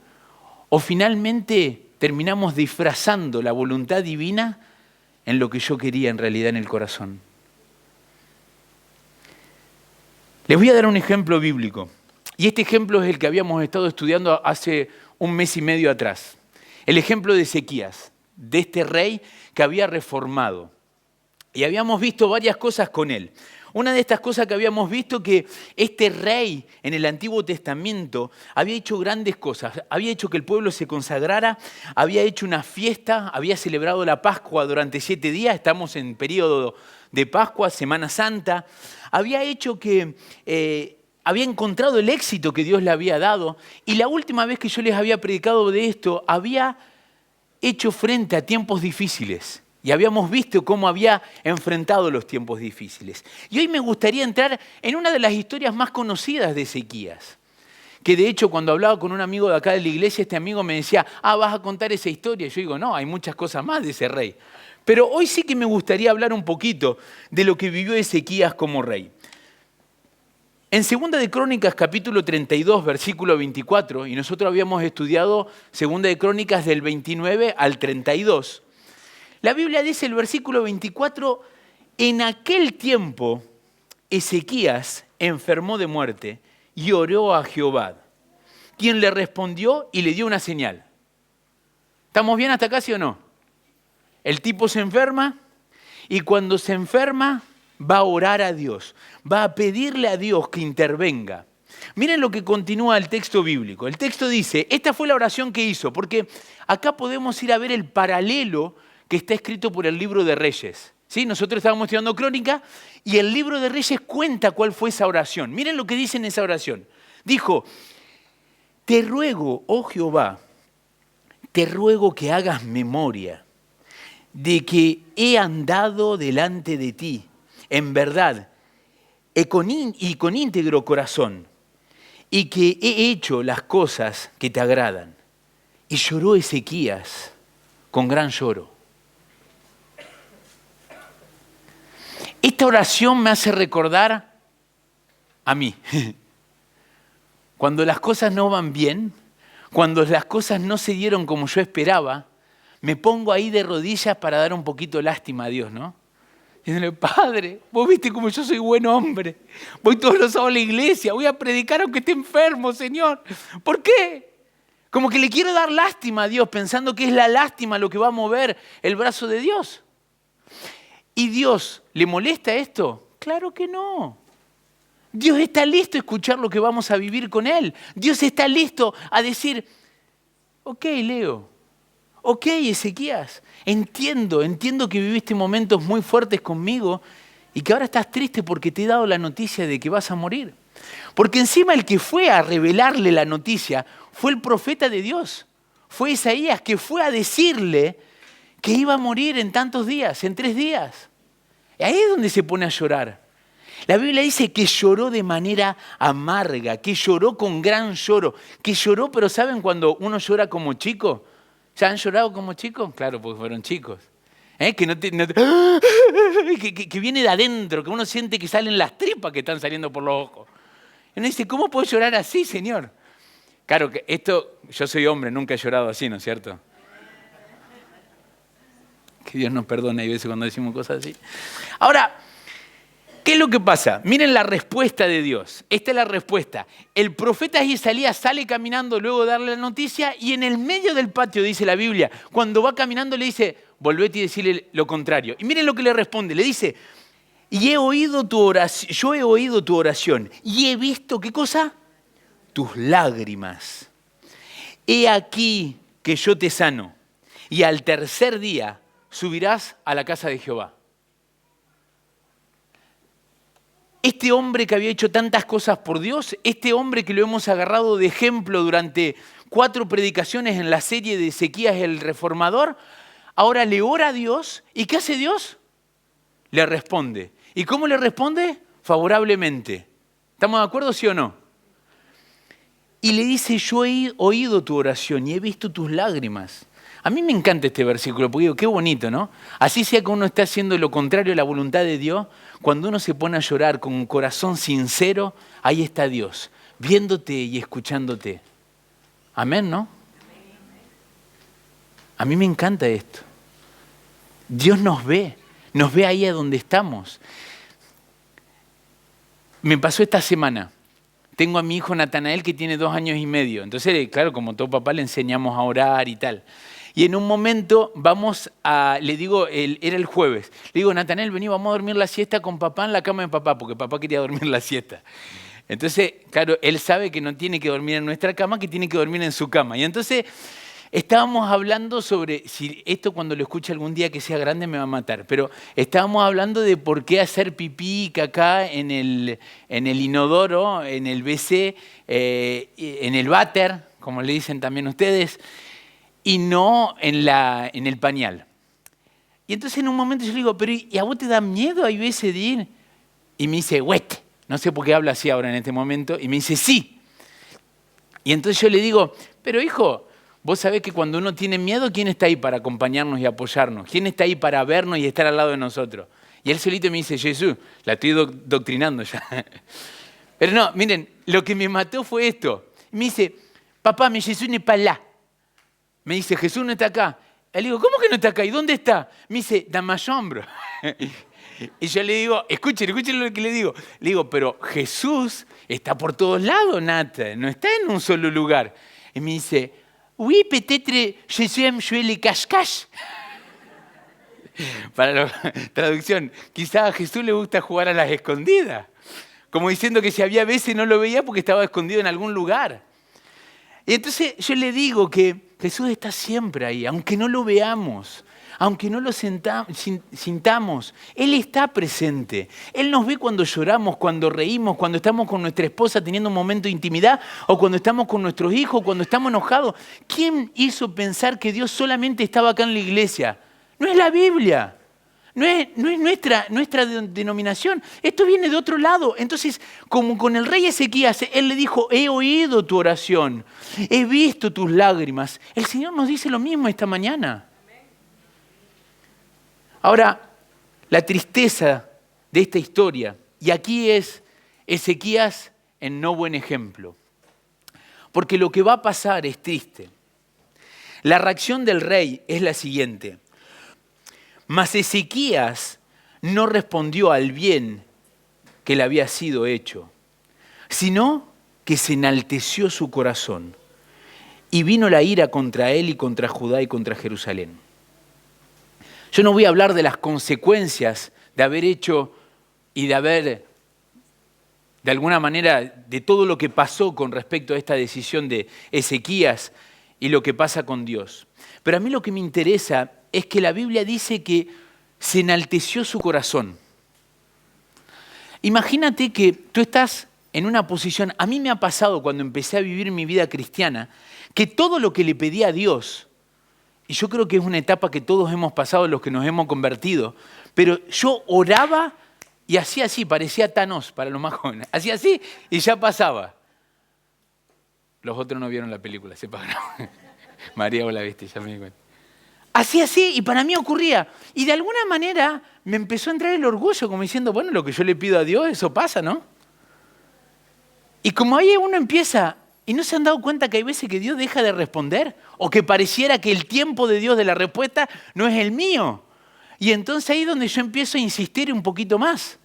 ¿O finalmente terminamos disfrazando la voluntad divina en lo que yo quería en realidad en el corazón? Les voy a dar un ejemplo bíblico. Y este ejemplo es el que habíamos estado estudiando hace un mes y medio atrás. El ejemplo de Ezequías, de este rey que había reformado. Y habíamos visto varias cosas con él. Una de estas cosas que habíamos visto, que este rey en el Antiguo Testamento había hecho grandes cosas. Había hecho que el pueblo se consagrara, había hecho una fiesta, había celebrado la Pascua durante 7 días. Estamos en periodo de Pascua, Semana Santa. Había hecho que había encontrado el éxito que Dios le había dado. Y la última vez que yo les había predicado de esto, había hecho frente a tiempos difíciles. Y habíamos visto cómo había enfrentado los tiempos difíciles. Y hoy me gustaría entrar en una de las historias más conocidas de Ezequías. Que de hecho cuando hablaba con un amigo de acá de la iglesia, este amigo me decía, ¿vas a contar esa historia? Y yo digo, no, hay muchas cosas más de ese rey. Pero hoy sí que me gustaría hablar un poquito de lo que vivió Ezequías como rey. En 2 de Crónicas, capítulo 32, versículo 24, y nosotros habíamos estudiado 2 de Crónicas del 29 al 32, la Biblia dice el versículo 24, en aquel tiempo Ezequías enfermó de muerte y oró a Jehová, quien le respondió y le dio una señal. ¿Estamos bien hasta acá, sí o no? El tipo se enferma y cuando se enferma va a orar a Dios, va a pedirle a Dios que intervenga. Miren lo que continúa el texto bíblico. El texto dice, esta fue la oración que hizo, porque acá podemos ir a ver el paralelo que está escrito por el libro de Reyes. ¿Sí? Nosotros estábamos estudiando Crónica y el libro de Reyes cuenta cuál fue esa oración. Miren lo que dice en esa oración. Dijo, te ruego, oh Jehová, te ruego que hagas memoria de que he andado delante de ti, en verdad, y con íntegro corazón, y que he hecho las cosas que te agradan. Y lloró Ezequías con gran lloro. Esta oración me hace recordar a mí. Cuando las cosas no van bien, cuando las cosas no se dieron como yo esperaba, me pongo ahí de rodillas para dar un poquito de lástima a Dios, ¿no? Diciéndole, Padre, vos viste como yo soy buen hombre. Voy todos los sábados a la iglesia, voy a predicar aunque esté enfermo, Señor. ¿Por qué? Como que le quiero dar lástima a Dios, pensando que es la lástima lo que va a mover el brazo de Dios. ¿Y Dios le molesta esto? Claro que no. Dios está listo a escuchar lo que vamos a vivir con Él. Dios está listo a decir, ok, Leo, ok, Ezequías, entiendo que viviste momentos muy fuertes conmigo y que ahora estás triste porque te he dado la noticia de que vas a morir. Porque encima el que fue a revelarle la noticia fue el profeta de Dios. Fue Isaías que fue a decirle que iba a morir en tantos días, en 3 días. Y ahí es donde se pone a llorar. La Biblia dice que lloró de manera amarga, que lloró con gran lloro, que lloró, pero ¿saben cuando uno llora como chico? ¿Ya han llorado como chicos? Claro, porque fueron chicos. Que viene de adentro, que uno siente que salen las tripas que están saliendo por los ojos. Y uno dice, ¿cómo puedo llorar así, Señor? Claro, que esto, yo soy hombre, nunca he llorado así, ¿no es cierto? Que Dios nos perdone, hay veces cuando decimos cosas así. Ahora, ¿qué es lo que pasa? Miren la respuesta de Dios. Esta es la respuesta. El profeta Isaías sale caminando luego de darle la noticia y en el medio del patio, dice la Biblia, cuando va caminando le dice, volvete y decirle lo contrario. Y miren lo que le responde. Le dice, yo he oído tu oración y he visto, ¿qué cosa? Tus lágrimas. He aquí que yo te sano y al tercer día subirás a la casa de Jehová. Este hombre que había hecho tantas cosas por Dios, este hombre que lo hemos agarrado de ejemplo durante 4 predicaciones en la serie de Ezequías el Reformador, ahora le ora a Dios. ¿Y qué hace Dios? Le responde. ¿Y cómo le responde? Favorablemente. ¿Estamos de acuerdo, sí o no? Y le dice, yo he oído tu oración y he visto tus lágrimas. A mí me encanta este versículo, porque digo, qué bonito, ¿no? Así sea que uno está haciendo lo contrario a la voluntad de Dios, cuando uno se pone a llorar con un corazón sincero, ahí está Dios, viéndote y escuchándote. Amén, ¿no? A mí me encanta esto. Dios nos ve ahí a donde estamos. Me pasó esta semana. Tengo a mi hijo Natanael que tiene 2 años y medio. Entonces, claro, como todo papá le enseñamos a orar y tal. Y en un momento le digo, era el jueves, le digo, Natanael, vení, vamos a dormir la siesta con papá en la cama de papá, porque papá quería dormir la siesta. Entonces, claro, él sabe que no tiene que dormir en nuestra cama, que tiene que dormir en su cama. Y entonces estábamos hablando sobre, si esto cuando lo escuche algún día que sea grande me va a matar, pero estábamos hablando de por qué hacer pipí y cacá en el inodoro, en el WC, en el váter, como le dicen también ustedes, y no en el pañal. Y entonces en un momento yo le digo, pero ¿y a vos te da miedo hay veces de ir? Y me dice, wet. No sé por qué habla así ahora en este momento. Y me dice, sí. Y entonces yo le digo, pero hijo, vos sabés que cuando uno tiene miedo, ¿quién está ahí para acompañarnos y apoyarnos? ¿Quién está ahí para vernos y estar al lado de nosotros? Y él solito me dice, Jesús, la estoy doctrinando ya. Pero no, miren, lo que me mató fue esto. Me dice, papá, mi Jesús n'est pas là. Me dice, Jesús no está acá. Le digo, ¿cómo que no está acá? ¿Y dónde está? Me dice, dans ma chambre. Y yo le digo, escuchen lo que le digo. Le digo, pero Jesús está por todos lados, Nata. No está en un solo lugar. Y me dice, oui, peut-être Jesús aime jouer les cache-cache. Para la traducción, quizás a Jesús le gusta jugar a las escondidas. Como diciendo que si había veces no lo veía porque estaba escondido en algún lugar. Y entonces yo le digo que Jesús está siempre ahí, aunque no lo veamos, aunque no lo sintamos, Él está presente. Él nos ve cuando lloramos, cuando reímos, cuando estamos con nuestra esposa teniendo un momento de intimidad, o cuando estamos con nuestros hijos, cuando estamos enojados. ¿Quién hizo pensar que Dios solamente estaba acá en la iglesia? No es la Biblia. No es nuestra denominación. Esto viene de otro lado. Entonces, como con el rey Ezequías, él le dijo, he oído tu oración, he visto tus lágrimas. El Señor nos dice lo mismo esta mañana. Ahora, la tristeza de esta historia, y aquí es Ezequías en no buen ejemplo, porque lo que va a pasar es triste. La reacción del rey es la siguiente. Mas Ezequías no respondió al bien que le había sido hecho, sino que se enalteció su corazón y vino la ira contra él y contra Judá y contra Jerusalén. Yo no voy a hablar de las consecuencias de haber hecho y de haber, de alguna manera, de todo lo que pasó con respecto a esta decisión de Ezequías y lo que pasa con Dios. Pero a mí lo que me interesa es que la Biblia dice que se enalteció su corazón. Imagínate que tú estás en una posición, a mí me ha pasado cuando empecé a vivir mi vida cristiana, que todo lo que le pedí a Dios, y yo creo que es una etapa que todos hemos pasado los que nos hemos convertido, pero yo oraba y hacía así, parecía Thanos para los más jóvenes, hacía así y ya pasaba. Los otros no vieron la película, se pagaron. María, vos la viste, ya me di cuenta. Hacía así y para mí ocurría. Y de alguna manera me empezó a entrar el orgullo, como diciendo, bueno, lo que yo le pido a Dios, eso pasa, ¿no? Y como ahí uno empieza, y no se han dado cuenta que hay veces que Dios deja de responder, o que pareciera que el tiempo de Dios de la respuesta no es el mío. Y entonces ahí es donde yo empiezo a insistir un poquito más.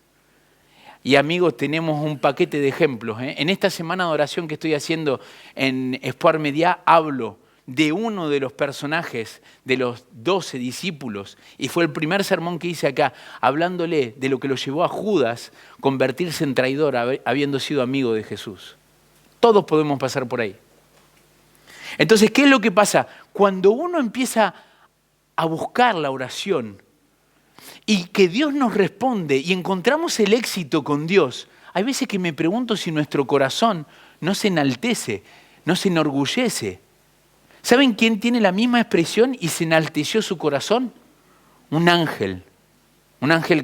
Y amigos, tenemos un paquete de ejemplos. En esta semana de oración que estoy haciendo en Espoir Media, hablo de uno de los personajes de los 12 discípulos, y fue el primer sermón que hice acá, hablándole de lo que lo llevó a Judas convertirse en traidor, habiendo sido amigo de Jesús. Todos podemos pasar por ahí. Entonces, ¿qué es lo que pasa? Cuando uno empieza a buscar la oración y que Dios nos responde y encontramos el éxito con Dios, hay veces que me pregunto si nuestro corazón no se enaltece, no se enorgullece. ¿Saben quién tiene la misma expresión y se enalteció su corazón? Un ángel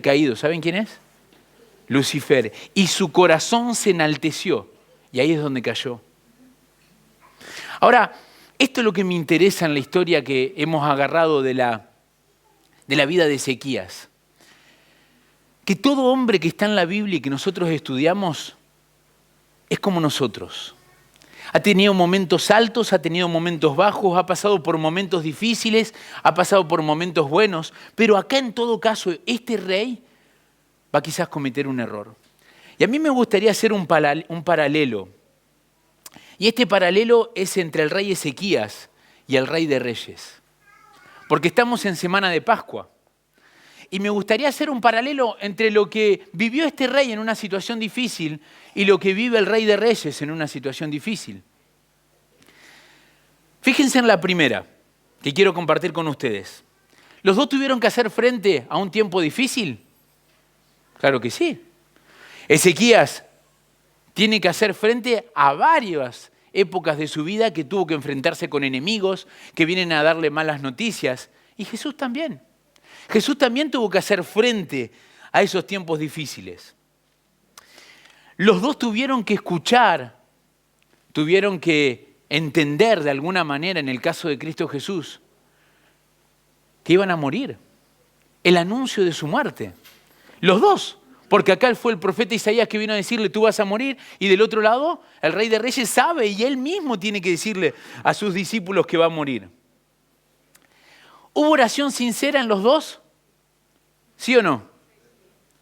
caído. ¿Saben quién es? Lucifer. Y su corazón se enalteció. Y ahí es donde cayó. Ahora, esto es lo que me interesa en la historia que hemos agarrado de la vida de Ezequías. Que todo hombre que está en la Biblia y que nosotros estudiamos es como nosotros. Ha tenido momentos altos, ha tenido momentos bajos, ha pasado por momentos difíciles, ha pasado por momentos buenos, pero acá en todo caso este rey va quizás a cometer un error. Y a mí me gustaría hacer un paralelo. Y este paralelo es entre el rey Ezequías y el rey de Reyes. Porque estamos en Semana de Pascua. Y me gustaría hacer un paralelo entre lo que vivió este rey en una situación difícil y lo que vive el rey de Reyes en una situación difícil. Fíjense en la primera, que quiero compartir con ustedes. ¿Los dos tuvieron que hacer frente a un tiempo difícil? Claro que sí. Ezequías tiene que hacer frente a varias épocas de su vida que tuvo que enfrentarse con enemigos que vienen a darle malas noticias. Y Jesús también. Jesús también tuvo que hacer frente a esos tiempos difíciles. Los dos tuvieron que escuchar, tuvieron que entender de alguna manera, en el caso de Cristo Jesús, que iban a morir. El anuncio de su muerte. Los dos. Porque acá fue el profeta Isaías que vino a decirle, tú vas a morir. Y del otro lado, el rey de Reyes sabe y él mismo tiene que decirle a sus discípulos que va a morir. ¿Hubo oración sincera en los dos? ¿Sí o no?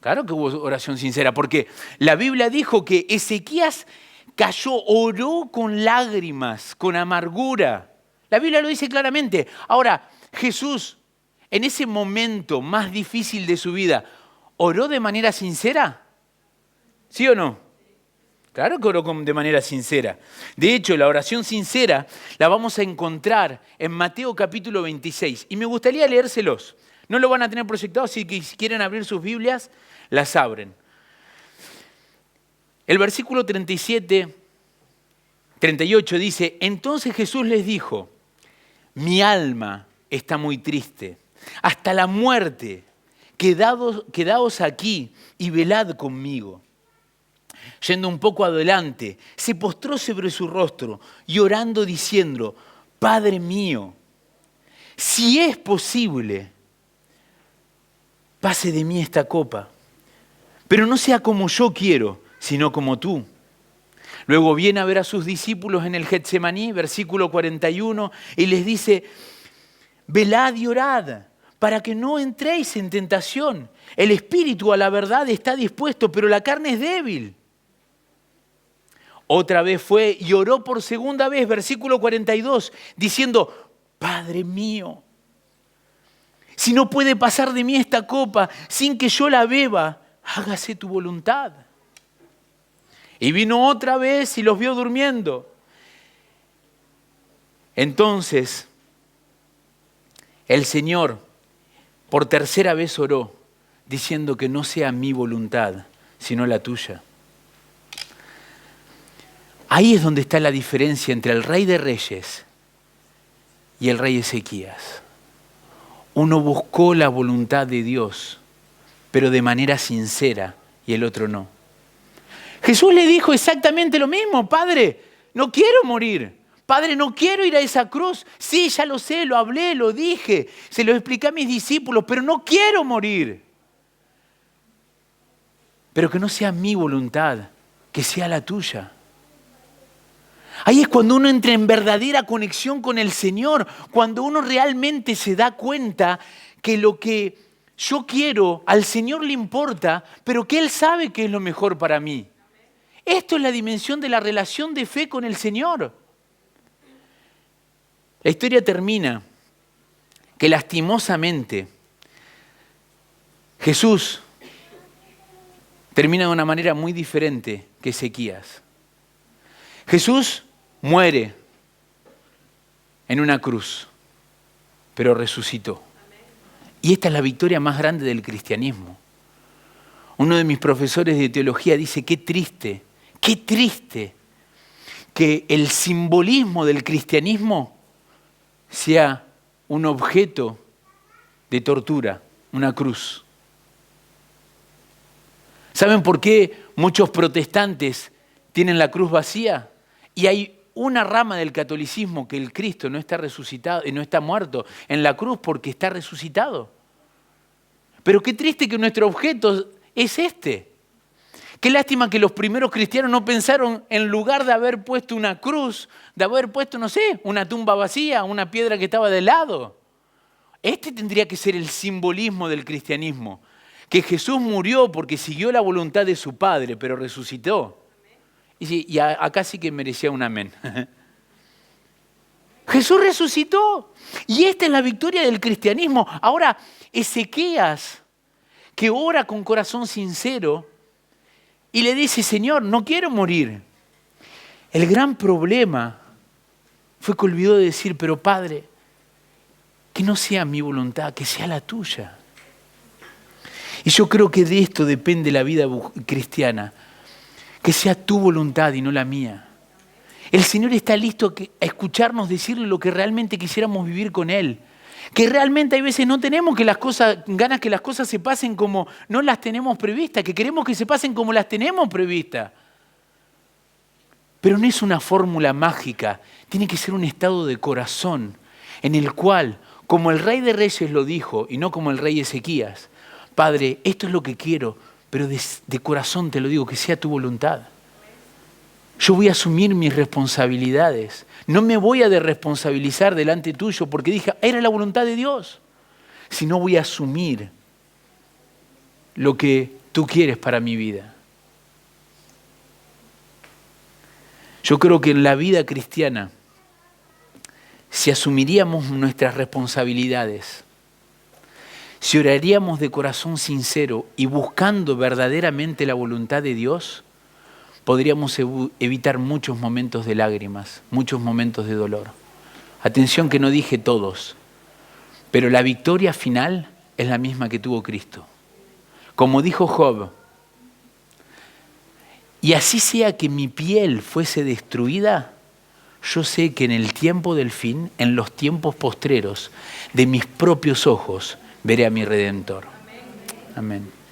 Claro que hubo oración sincera, porque la Biblia dijo que Ezequías cayó, oró con lágrimas, con amargura. La Biblia lo dice claramente. Ahora, Jesús, en ese momento más difícil de su vida, ¿oró de manera sincera? ¿Sí o no? Claro que oró de manera sincera. De hecho, la oración sincera la vamos a encontrar en Mateo capítulo 26. Y me gustaría leérselos. No lo van a tener proyectado, así que si quieren abrir sus Biblias, las abren. El versículo 38 dice, entonces Jesús les dijo, mi alma está muy triste, hasta la muerte. quedaos aquí y velad conmigo. Yendo un poco adelante, se postró sobre su rostro y orando diciendo, Padre mío, si es posible, pase de mí esta copa, pero no sea como yo quiero, sino como tú. Luego viene a ver a sus discípulos en el Getsemaní, versículo 41, y les dice, velad y orad, para que no entréis en tentación. El espíritu a la verdad está dispuesto, pero la carne es débil. Otra vez fue y oró por segunda vez, versículo 42, diciendo, Padre mío, si no puede pasar de mí esta copa sin que yo la beba, hágase tu voluntad. Y vino otra vez y los vio durmiendo. Entonces, el Señor por tercera vez oró, diciendo que no sea mi voluntad, sino la tuya. Ahí es donde está la diferencia entre el Rey de Reyes y el rey Ezequías. Uno buscó la voluntad de Dios, pero de manera sincera, y el otro no. Jesús le dijo exactamente lo mismo, Padre, no quiero morir. Padre, no quiero ir a esa cruz. Sí, ya lo sé, lo hablé, lo dije, se lo expliqué a mis discípulos, pero no quiero morir. Pero que no sea mi voluntad, que sea la tuya. Ahí es cuando uno entra en verdadera conexión con el Señor, cuando uno realmente se da cuenta que lo que yo quiero al Señor le importa, pero que Él sabe que es lo mejor para mí. Esto es la dimensión de la relación de fe con el Señor. La historia termina que lastimosamente Jesús termina de una manera muy diferente que Ezequías. Jesús muere en una cruz, pero resucitó. Y esta es la victoria más grande del cristianismo. Uno de mis profesores de teología dice, qué triste que el simbolismo del cristianismo sea un objeto de tortura, una cruz. ¿Saben por qué muchos protestantes tienen la cruz vacía? Y hay una rama del catolicismo que el Cristo no está resucitado y no está muerto en la cruz porque está resucitado. Pero qué triste que nuestro objeto es este. Qué lástima que los primeros cristianos no pensaron, en lugar de haber puesto una cruz, de haber puesto, no sé, una tumba vacía, una piedra que estaba de lado. Este tendría que ser el simbolismo del cristianismo. Que Jesús murió porque siguió la voluntad de su Padre, pero resucitó. Y acá sí que merecía un amén. Jesús resucitó. Y esta es la victoria del cristianismo. Ahora, Ezequías, que ora con corazón sincero, y le dice, Señor, no quiero morir. El gran problema fue que olvidó de decir, pero Padre, que no sea mi voluntad, que sea la tuya. Y yo creo que de esto depende la vida cristiana, que sea tu voluntad y no la mía. El Señor está listo a escucharnos decirle lo que realmente quisiéramos vivir con Él. Que realmente hay veces no tenemos ganas que las cosas se pasen como no las tenemos previstas, que queremos que se pasen como las tenemos previstas. Pero no es una fórmula mágica, tiene que ser un estado de corazón en el cual, como el Rey de Reyes lo dijo y no como el rey Ezequías, Padre, esto es lo que quiero, pero de corazón te lo digo, que sea tu voluntad. Yo voy a asumir mis responsabilidades. No me voy a desresponsabilizar delante tuyo porque dije, era la voluntad de Dios. Sino voy a asumir lo que tú quieres para mi vida. Yo creo que en la vida cristiana, si asumiríamos nuestras responsabilidades, si oraríamos de corazón sincero y buscando verdaderamente la voluntad de Dios, podríamos evitar muchos momentos de lágrimas, muchos momentos de dolor. Atención que no dije todos, pero la victoria final es la misma que tuvo Cristo. Como dijo Job, y así sea que mi piel fuese destruida, yo sé que en el tiempo del fin, en los tiempos postreros, de mis propios ojos, veré a mi Redentor. Amén.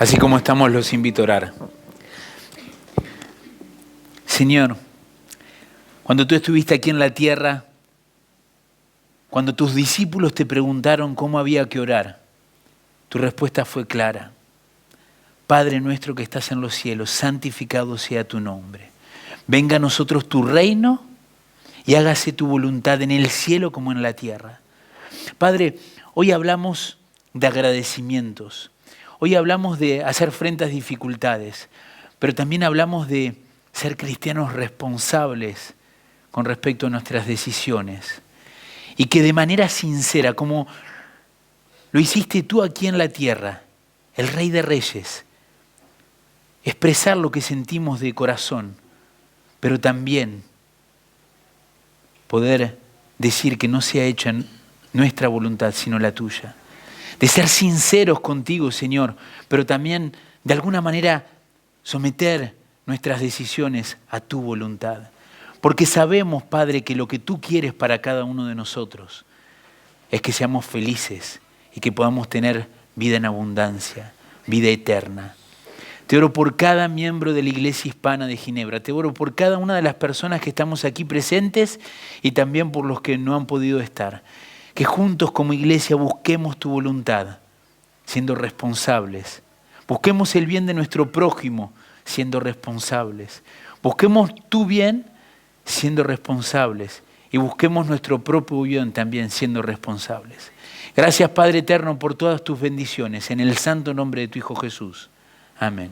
Así como estamos, los invito a orar. Señor, cuando tú estuviste aquí en la tierra, cuando tus discípulos te preguntaron cómo había que orar, tu respuesta fue clara. Padre nuestro que estás en los cielos, santificado sea tu nombre. Venga a nosotros tu reino y hágase tu voluntad en el cielo como en la tierra. Padre, hoy hablamos de agradecimientos. Hoy hablamos de hacer frente a dificultades, pero también hablamos de ser cristianos responsables con respecto a nuestras decisiones. Y que de manera sincera, como lo hiciste tú aquí en la tierra, el Rey de Reyes, expresar lo que sentimos de corazón, pero también poder decir que no sea hecha nuestra voluntad, sino la tuya. De ser sinceros contigo, Señor, pero también de alguna manera someter nuestras decisiones a tu voluntad. Porque sabemos, Padre, que lo que tú quieres para cada uno de nosotros es que seamos felices y que podamos tener vida en abundancia, vida eterna. Te oro por cada miembro de la Iglesia Hispana de Ginebra. Te oro por cada una de las personas que estamos aquí presentes y también por los que no han podido estar. Que juntos como iglesia busquemos tu voluntad, siendo responsables. Busquemos el bien de nuestro prójimo, siendo responsables. Busquemos tu bien, siendo responsables. Y busquemos nuestro propio bien también, siendo responsables. Gracias, Padre eterno, por todas tus bendiciones. En el santo nombre de tu Hijo Jesús. Amén.